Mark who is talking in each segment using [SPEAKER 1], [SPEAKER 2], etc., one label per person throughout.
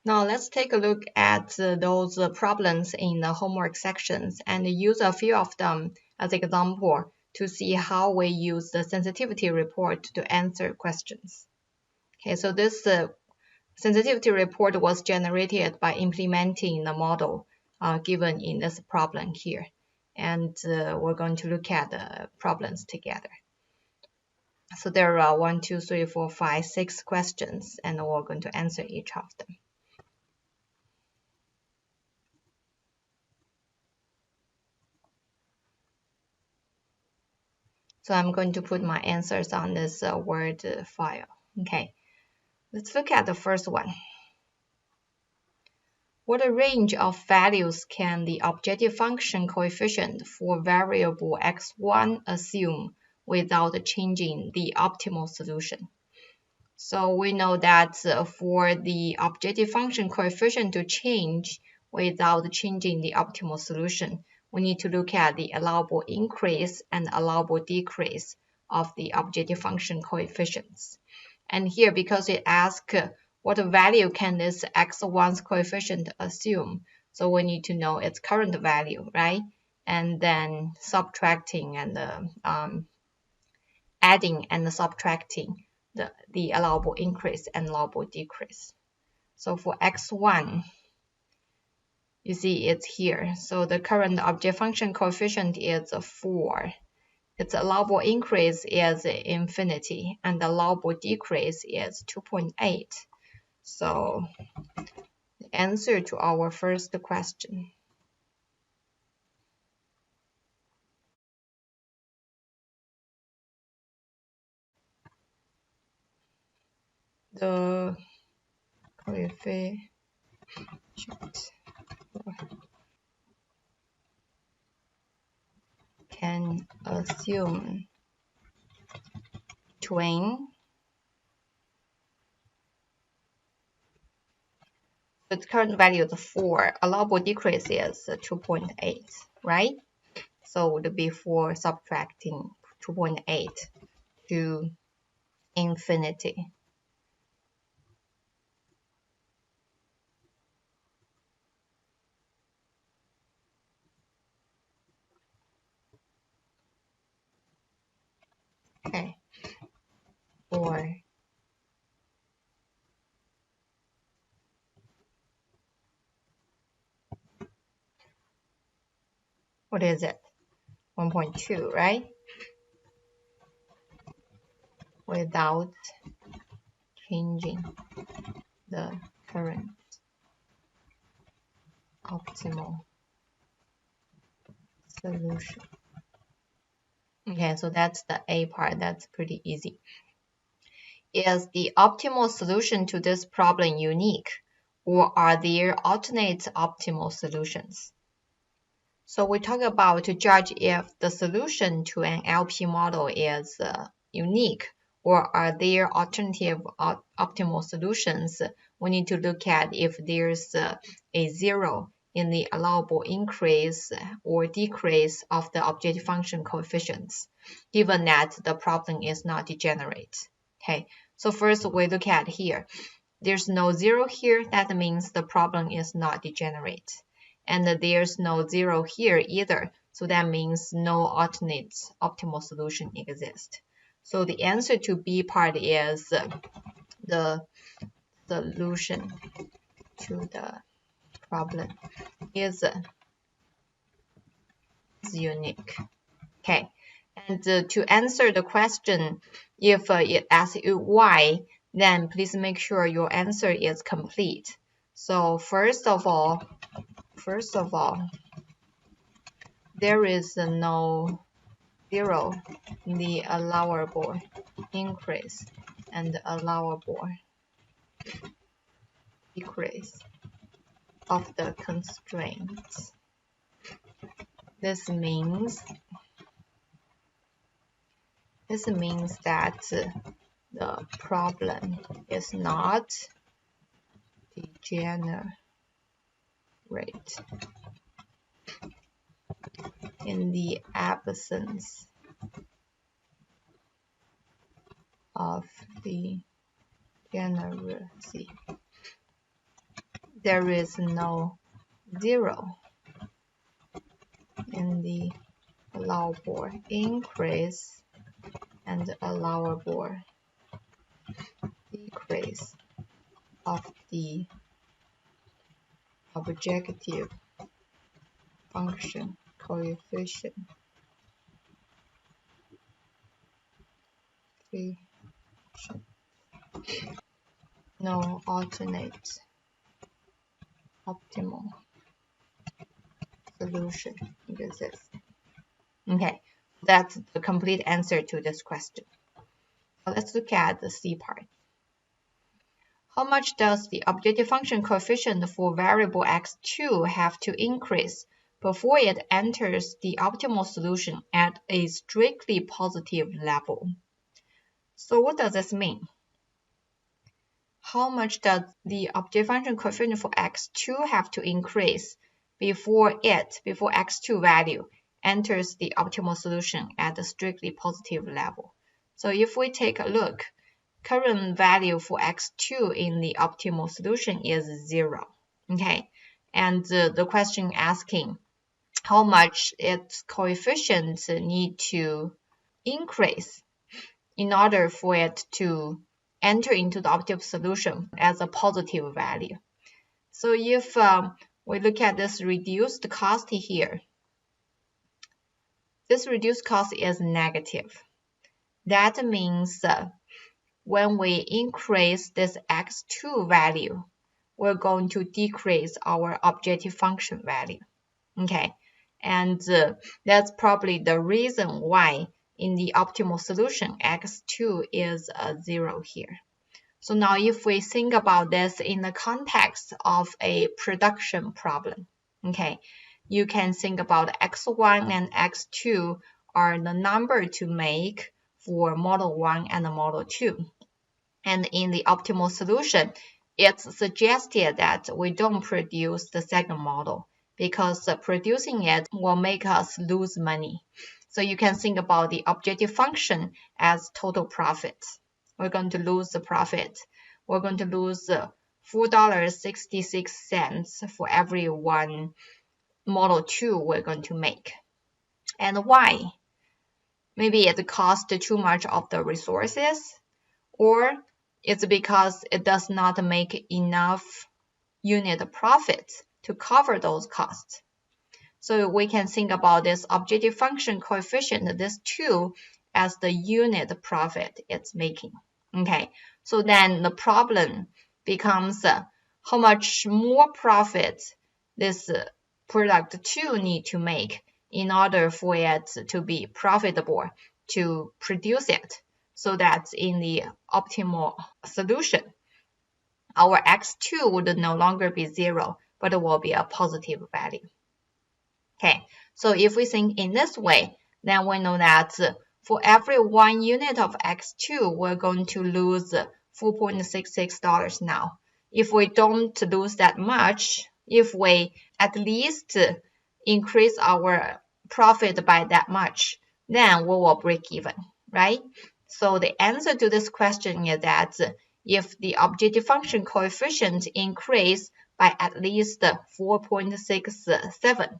[SPEAKER 1] Now let's take a look at those problems in the homework sections and use a few of them as example to see how we use the sensitivity report to answer questions. Okay, so this sensitivity report was generated by implementing the model given in this problem here. And we're going to look at the problems together. So there are 1, 2, 3, 4, 5, 6 questions, and we're going to answer each of them. So I'm going to put my answers on this Word file. Okay, let's look at the first one. What range of values can the objective function coefficient for variable x1 assume without changing the optimal solution? So we know that for the objective function coefficient to change without changing the optimal solution, we need to look at the allowable increase and allowable decrease of the objective function coefficients. And here, because it asks what value can this x1's coefficient assume, so we need to know its current value, right? And then subtracting and adding and subtracting the allowable increase and allowable decrease. So for x1, you see it's here. So the current object function coefficient is 4. Its allowable increase is infinity, and the allowable decrease is 2.8. So the answer to our first question. The coefficient can assume between its current value is 4, allowable decrease is 2.8, right? So it would be 4 subtracting 2.8 to infinity. Okay, 4. What is it? 1.2, right? Without changing the current optimal solution. Okay, so that's the A part. That's pretty easy. Is the optimal solution to this problem unique, or are there alternate optimal solutions? So we talk about to judge if the solution to an LP model is unique, or are there alternative optimal solutions. We need to look at if there's a 0 in the allowable increase or decrease of the objective function coefficients, given that the problem is not degenerate. Okay, so first we look at here. There's no 0 here, that means the problem is not degenerate. And there's no 0 here either, so that means no alternate optimal solution exists. So the answer to B part is the solution to the problem is unique. Okay, and to answer the question, if it asks you why, then please make sure your answer is complete. So first of all, there is no 0 in the allowable increase and allowable decrease of the constraints. This means that the problem is not degenerate in the absence of degeneracy. there is no 0 in the allowable increase and allowable decrease of the objective function coefficient. No alternate optimal solution exists. Okay, that's the complete answer to this question. So let's look at the C part. How much does the objective function coefficient for variable x2 have to increase before it enters the optimal solution at a strictly positive level? So what does this mean? How much does the objective function coefficient for x2 have to increase before x2 value enters the optimal solution at a strictly positive level? So if we take a look, current value for x2 in the optimal solution is 0. Okay, and the question asking how much its coefficient need to increase in order for it to enter into the optimal solution as a positive value. So if we look at this reduced cost here, this reduced cost is negative. That means when we increase this x2 value, we're going to decrease our objective function value. Okay, and that's probably the reason why in the optimal solution, x2 is 0 here. So now if we think about this in the context of a production problem, okay, you can think about x1 and x2 are the number to make for model 1 and model 2. And in the optimal solution, it's suggested that we don't produce the second model because producing it will make us lose money. So you can think about the objective function as total profit. We're going to lose the profit. We're going to lose $4.66 for every one model 2 we're going to make. And why? Maybe it costs too much of the resources, or it's because it does not make enough unit profit to cover those costs. So we can think about this objective function coefficient, this 2, as the unit profit it's making. Okay, so then the problem becomes how much more profit this product 2 need to make in order for it to be profitable to produce it. So that in the optimal solution, our x2 would no longer be 0, but it will be a positive value. Okay, so if we think in this way, then we know that for every 1 unit of x2, we're going to lose $4.66 now. If we don't lose that much, if we at least increase our profit by that much, then we will break even, right? So the answer to this question is that if the objective function coefficient increase by at least 4.67,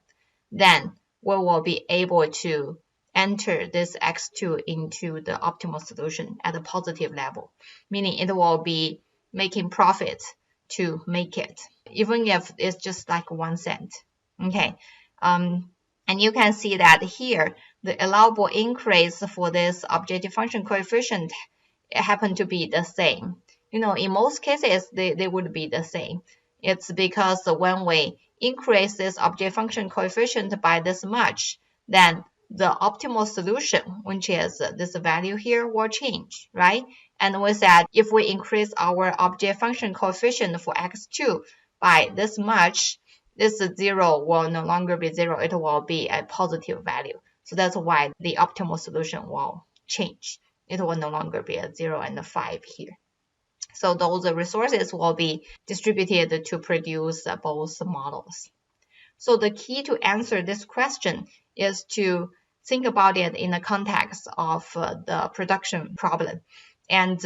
[SPEAKER 1] then we will be able to enter this x2 into the optimal solution at a positive level, meaning it will be making profit to make it, even if it's just like 1 cent. Okay, and you can see that here, the allowable increase for this objective function coefficient happen to be the same. You know, in most cases, they would be the same. It's because when we increase this objective function coefficient by this much, then the optimal solution, which is this value here, will change, right? And we said if we increase our objective function coefficient for x2 by this much, this 0 will no longer be 0, it will be a positive value. So that's why the optimal solution will change. It will no longer be a 0 and a 5 here. So those resources will be distributed to produce both models. So the key to answer this question is to think about it in the context of the production problem and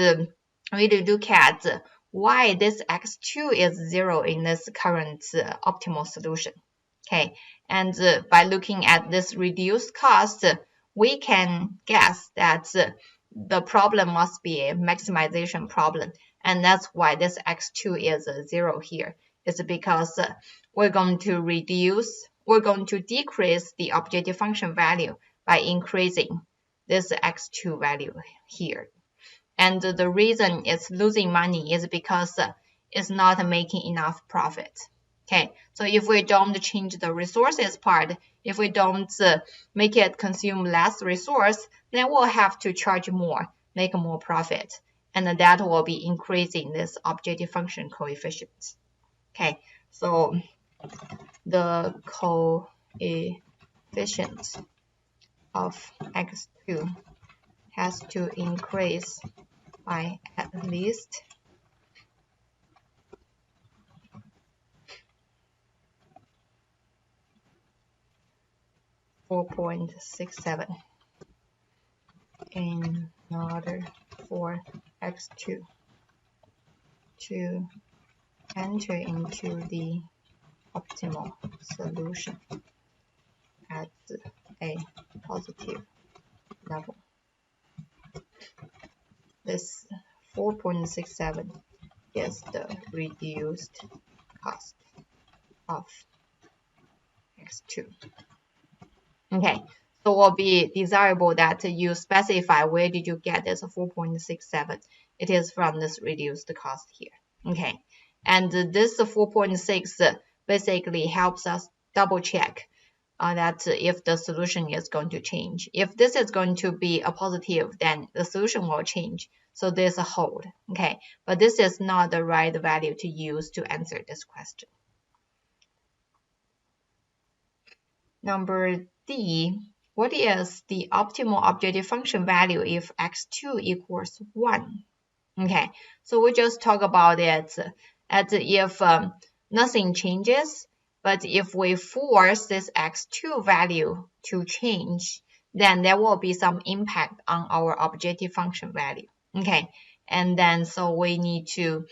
[SPEAKER 1] really look at why this x2 is 0 in this current optimal solution. Okay, and by looking at this reduced cost, we can guess that the problem must be a maximization problem, and that's why this x2 is 0 here. It's because we're going to decrease the objective function value by increasing this x2 value here. And the reason it's losing money is because it's not making enough profit. Okay, so if we don't change the resources part, if we don't make it consume less resource, then we'll have to charge more, make more profit, and that will be increasing this objective function coefficient. Okay, so the coefficient of x2 has to increase by at least 4.67 in order for x2 to enter into the optimal solution at a positive level. This 4.67 is the reduced cost of x2. Okay, so it will be desirable that you specify where did you get this 4.67. It is from this reduced cost here. Okay, and this 4.6 basically helps us double check that if the solution is going to change. If this is going to be a positive, then the solution will change. So there's a hold. Okay, but this is not the right value to use to answer this question. Number D, what is the optimal objective function value if x2 equals 1? Okay, so we just talk about it as if nothing changes, but if we force this x2 value to change, then there will be some impact on our objective function value. Okay, and then so we need to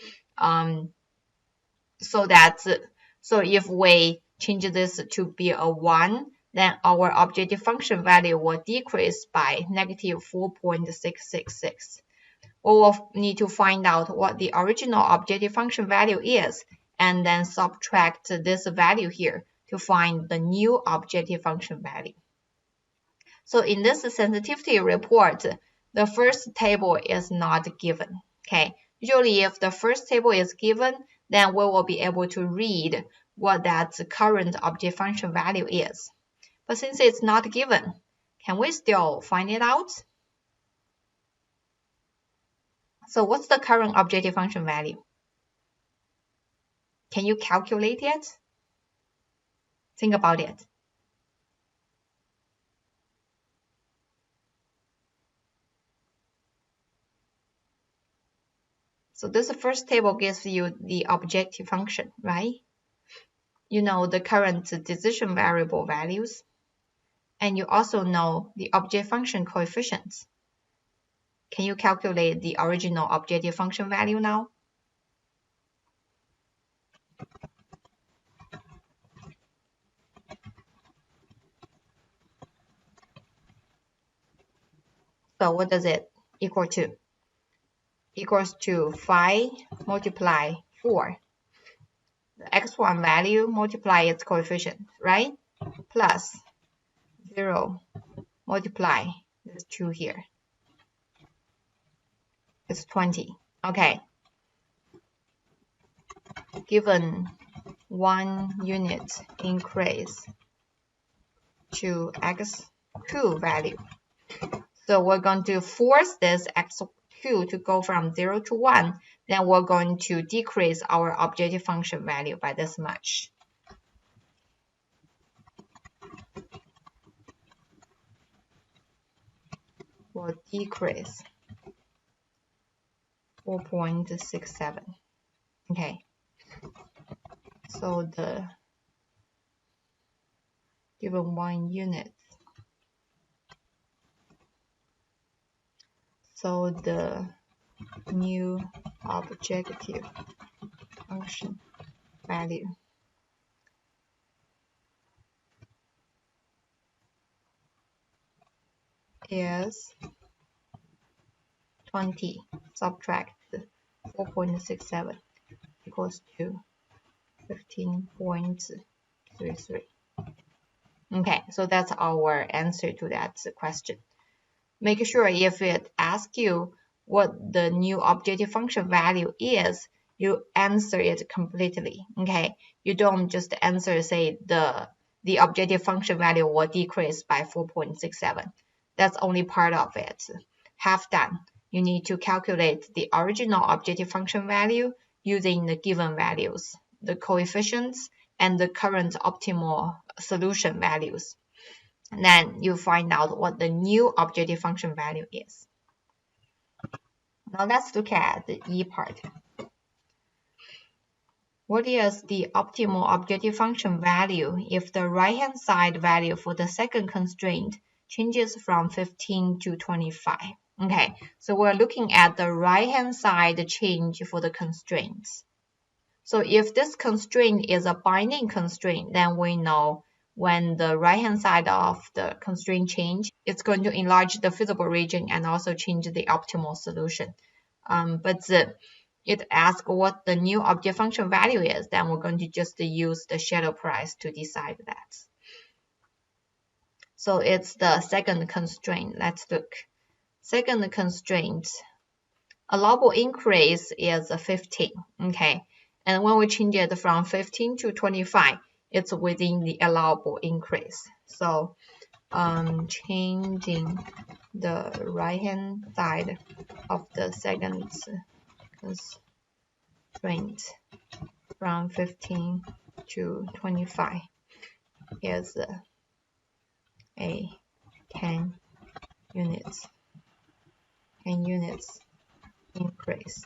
[SPEAKER 1] so if we change this to be a 1, then our objective function value will decrease by negative 4.666. We will need to find out what the original objective function value is, and then subtract this value here to find the new objective function value. So in this sensitivity report, the first table is not given. Okay, usually if the first table is given, then we will be able to read what that current objective function value is. But since it's not given, can we still find it out? So what's the current objective function value? Can you calculate it? Think about it. So this first table gives you the objective function, right? You know the current decision variable values, and you also know the objective function coefficients. Can you calculate the original objective function value now? So what does it equal to? Equals to 5 multiply 4. The x1 value multiply its coefficient, right? Plus 0 multiply this 2 here. It's 20. Okay. Given 1 unit increase to x2 value. So we're going to force this x2 to go from 0 to 1. Then we're going to decrease our objective function value by this much. Will decrease 4.67. Okay. So the given 1 unit. So the new objective function value is 20 subtract 4.67 equals to 15.33. Okay, so that's our answer to that question. Make sure if it asks you what the new objective function value is, you answer it completely. Okay, you don't just answer, say, the objective function value will decrease by 4.67. That's only part of it. Half done. You need to calculate the original objective function value using the given values, the coefficients, and the current optimal solution values. And then you find out what the new objective function value is. Now let's look at the E part. What is the optimal objective function value if the right-hand side value for the second constraint changes from 15 to 25? Okay, so we're looking at the right-hand side change for the constraints. So if this constraint is a binding constraint, then we know when the right-hand side of the constraint change, it's going to enlarge the feasible region and also change the optimal solution. But it asks what the new objective function value is, then we're going to just use the shadow price to decide that. So it's the second constraint. Let's look. Second constraint, allowable increase is 15, okay? And when we change it from 15 to 25, it's within the allowable increase. So changing the right-hand side of the second constraint from 15 to 25 is a 10 units increase,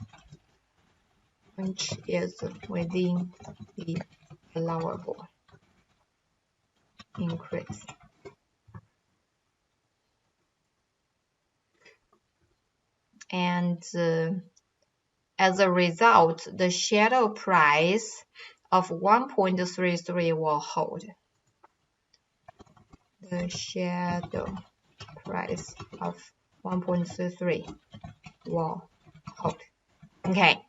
[SPEAKER 1] which is within the allowable increase. And as a result, the shadow price of 1.33 will hold. The shadow price of 1.33 will hold. Okay,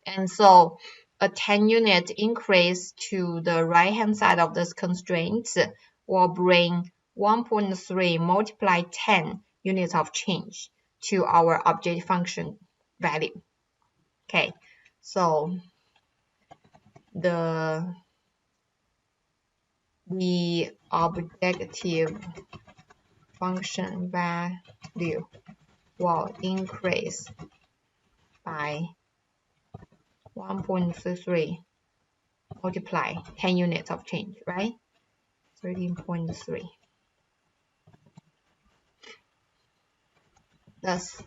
[SPEAKER 1] and so a 10 unit increase to the right hand side of this constraint will bring 1.3 multiply 10 units of change to our objective function value. Okay, so the objective function value will increase by 1.33 multiply 10 units of change, right? 13.3. Thus,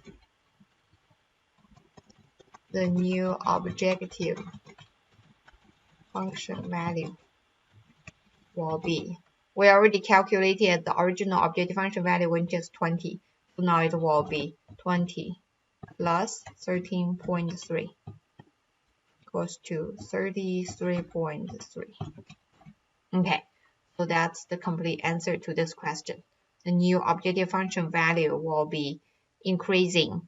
[SPEAKER 1] the new objective function value will be, we already calculated the original objective function value, which is 20. So now it will be 20 plus 13.3 equals to 33.3. Okay, so that's the complete answer to this question. The new objective function value will be increasing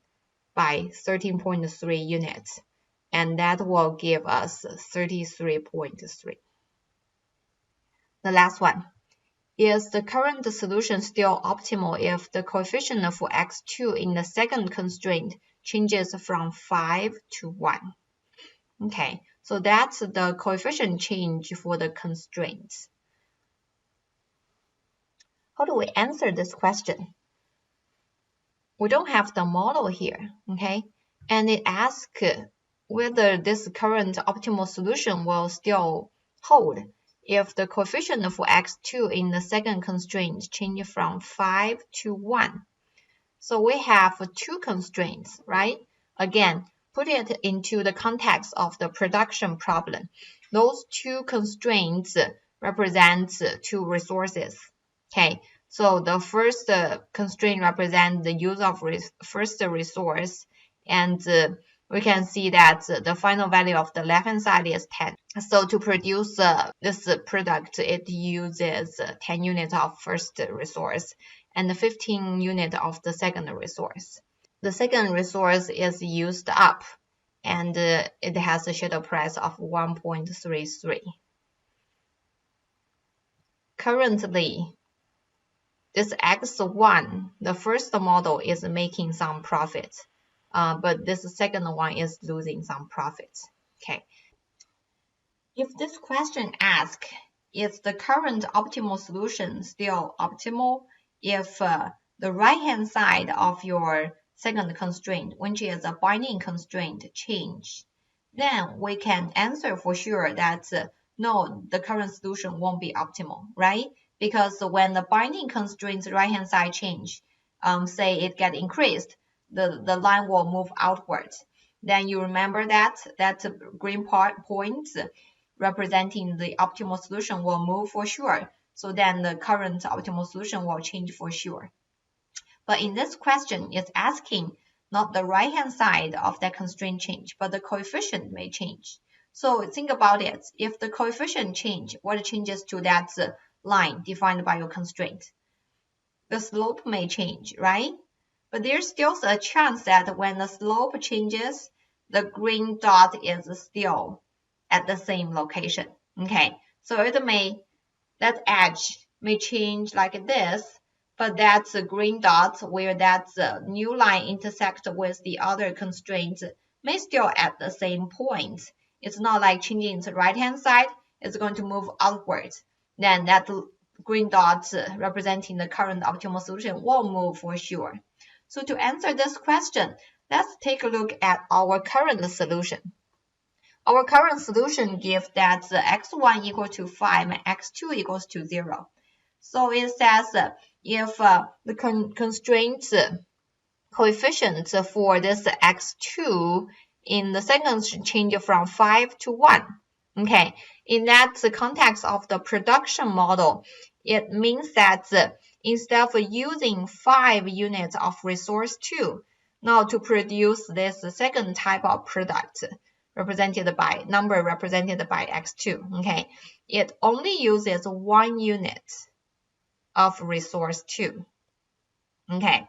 [SPEAKER 1] by 13.3 units, and that will give us 33.3. The last one. Is the current solution still optimal if the coefficient for x2 in the second constraint changes from 5 to 1? Okay, so that's the coefficient change for the constraints. How do we answer this question? We don't have the model here, okay? And it asks whether this current optimal solution will still hold if the coefficient for x2 in the second constraint changes from 5 to 1. So we have two constraints, right? Again, put it into the context of the production problem. Those two constraints represent two resources. Okay, so the first constraint represents the use of first resource, and we can see that the final value of the left-hand side is 10. So to produce this product, it uses 10 units of first resource and 15 units of the second resource. The second resource is used up, and it has a shadow price of 1.33. Currently, this X1, the first model, is making some profit, but this second one is losing some profits. Okay. If this question asks, is the current optimal solution still optimal if the right-hand side of your second constraint, which is a binding constraint, change, then we can answer for sure that no, the current solution won't be optimal, right? Because when the binding constraint's right-hand side change, say it get increased, the line will move outwards. Then you remember that green point representing the optimal solution will move for sure. So then the current optimal solution will change for sure. But in this question, it's asking not the right-hand side of that constraint change, but the coefficient may change. So think about it. If the coefficient change, what changes to that line defined by your constraint? The slope may change, right? But there's still a chance that when the slope changes, the green dot is still at the same location. Okay, so that edge may change like this, but that's a green dot where that new line intersects with the other constraint may still at the same point. It's not like changing its right-hand side, it's going to move outwards. Then that green dot representing the current optimal solution will move for sure. So to answer this question, let's take a look at our current solution. Our current solution gives that x1 equal to 5 and x2 equals to 0. So it says if the constraint coefficient for this x2 in the second change from 5 to 1. Okay, in that context of the production model, it means that instead of using 5 units of resource 2, now to produce this second type of product, represented by number represented by x2, okay, it only uses 1 unit of resource 2. Okay,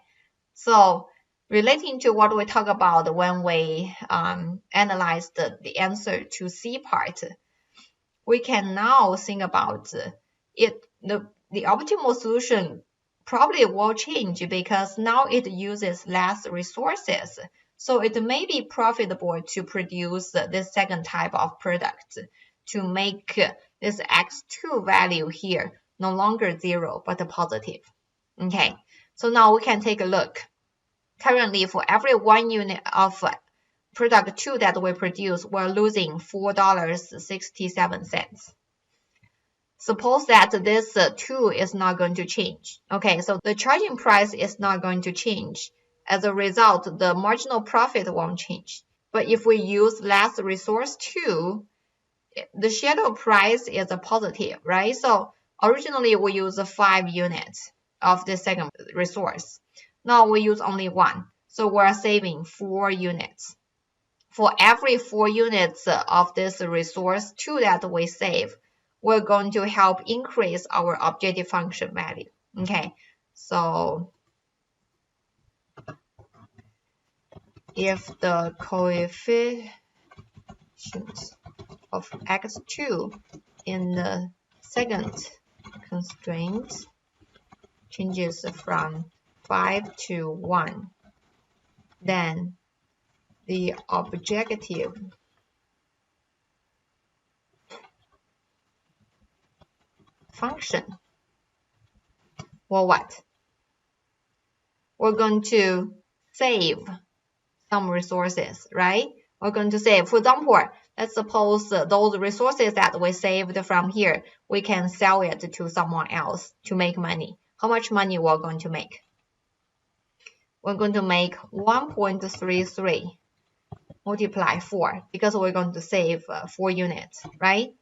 [SPEAKER 1] so relating to what we talk about when we analyze the answer to C part, we can now think about it. The optimal solution probably will change because now it uses less resources. So it may be profitable to produce this second type of product to make this x2 value here no longer 0 but positive. Okay, so now we can take a look. Currently, for every 1 unit of product 2 that we produce, we're losing $4.67. Suppose that this 2 is not going to change. Okay, so the charging price is not going to change. As a result, the marginal profit won't change. But if we use less resource 2, the shadow price is a positive, right? So originally we use 5 units of the second resource. Now we use only 1. So we're saving 4 units. For every 4 units of this resource 2 that we save, we're going to help increase our objective function value. Okay, so if the coefficient of x2 in the second constraint changes from 5 to 1, then the objective function will what? We're going to save some resources, right? We're going to save, for example, let's suppose those resources that we saved from here, we can sell it to someone else to make money. How much money we're going to make? We're going to make 1.33 multiply 4 because we're going to save 4 units, right?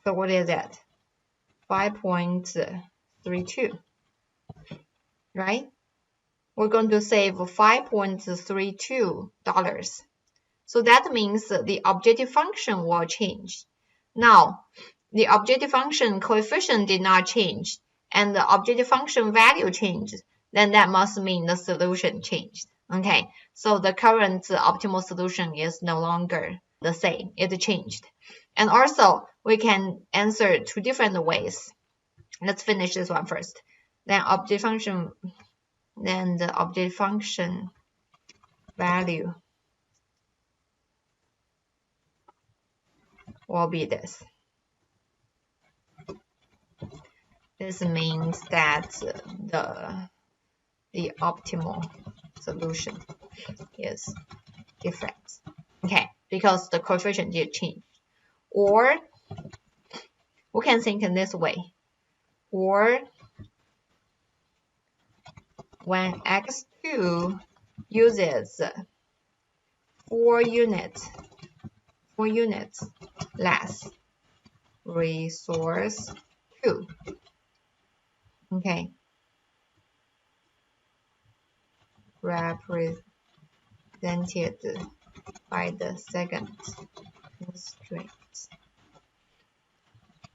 [SPEAKER 1] So what is that? 5.32, right? we're going to save $5.32. So that means the objective function will change. Now, the objective function coefficient did not change, and the objective function value changed, then that must mean the solution changed. Okay, so the current optimal solution is no longer the same, it changed. And also, we can answer two different ways. Let's finish this one first. Then the objective function value will be this. This means that the optimal solution is different. Okay, because the coefficient did change. Or we can think in this way. Or when x2 uses 4 units less resource 2. Okay. Represented by the second constraint.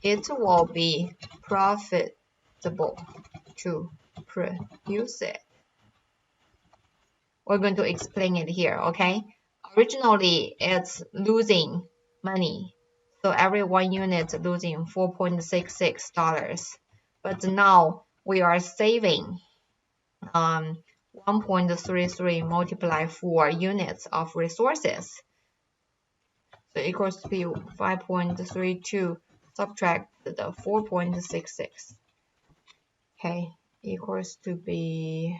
[SPEAKER 1] It will be profitable to produce it. We're going to explain it here, okay? Originally, it's losing money. So every 1 unit losing $4.66. But now we are saving 1.33 multiplied 4 units of resources. So equals to be 5.32 subtract the 4.66. Okay, equals to be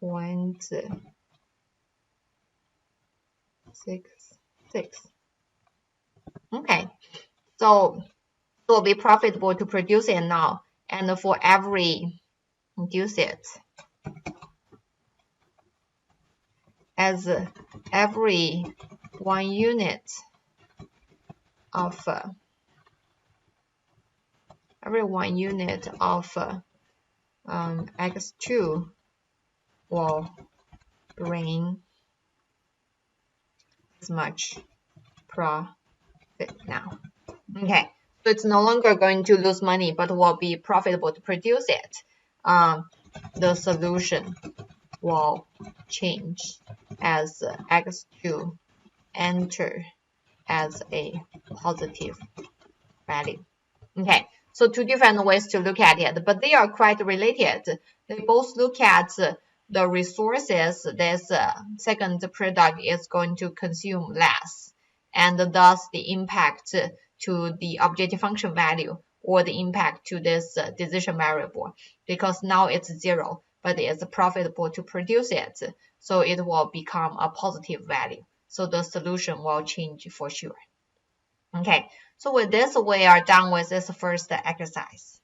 [SPEAKER 1] 0.66. Okay, so it will be profitable to produce it now, and for every produce it, as every 1 unit of x2 will bring as much profit now. Okay, so it's no longer going to lose money, but will be profitable to produce it. The solution will change as x2 enter as a positive value. Okay, so two different ways to look at it, but they are quite related. They both look at the resources this second product is going to consume less, and thus the impact to the objective function value or the impact to this decision variable, because now it's 0, but it's profitable to produce it, so it will become a positive value. So the solution will change for sure. Okay, so with this, we are done with this first exercise.